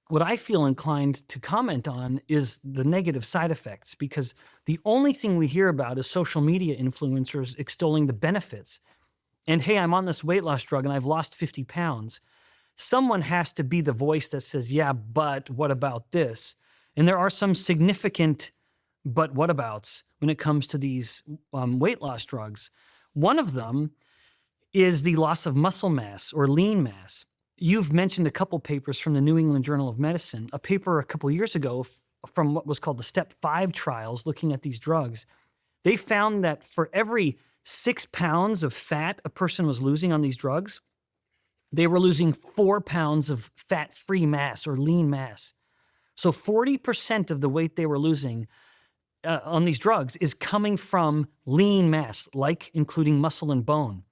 what I feel inclined to comment on is the negative side effects, because the only thing we hear about is social media influencers extolling the benefits. And hey, I'm on this weight loss drug and I've lost 50 pounds. Someone has to be the voice that says, yeah, but what about this? And there are some significant but whatabouts when it comes to these weight loss drugs. One of them is the loss of muscle mass or lean mass. You've mentioned a couple papers from the New England Journal of Medicine, a paper a couple years ago from what was called the Step 5 trials looking at these drugs. They found that for every 6 pounds of fat a person was losing on these drugs, they were losing 4 pounds of fat-free mass or lean mass. So 40% of the weight they were losing on these drugs is coming from lean mass, like including muscle and bone.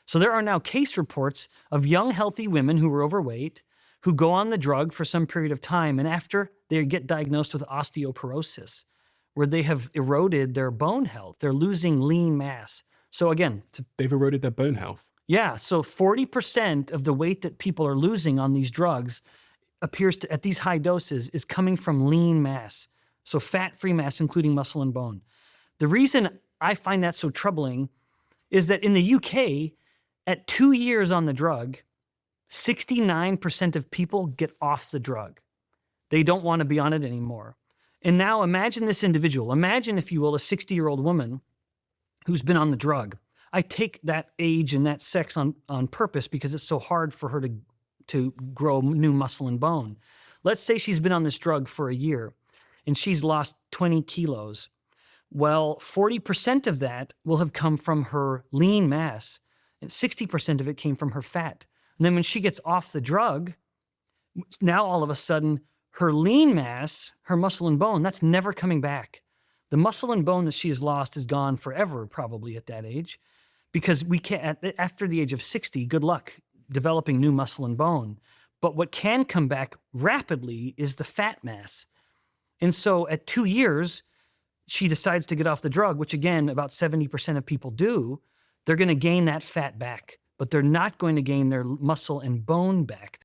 So there are now case reports of young, healthy women who were overweight, who go on the drug for some period of time, and after they get diagnosed with osteoporosis, where they have eroded their bone health, they're losing lean mass. So again, They've eroded their bone health. yeah, so 40% of the weight that people are losing on these drugs appears to, at these high doses, is coming from lean mass. So fat-free mass, including muscle and bone. The reason I find that so troubling is that in the UK, at 2 years on the drug, 69% of people get off the drug. They don't want to be on it anymore. And now imagine this individual. Imagine, if you will, a 60-year-old woman who's been on the drug. I take that age and that sex on purpose because it's so hard for her to grow new muscle and bone. Let's say she's been on this drug for a year and she's lost 20 kilos. Well, 40% of that will have come from her lean mass, and 60% of it came from her fat. And then when she gets off the drug, now all of a sudden, her lean mass, her muscle and bone, that's never coming back. The muscle and bone that she has lost is gone forever, probably at that age, because we can't, after the age of 60, good luck developing new muscle and bone. But what can come back rapidly is the fat mass. And so at 2 years, she decides to get off the drug, which again, about 70% of people do. They're going to gain that fat back, but they're not going to gain their muscle and bone back.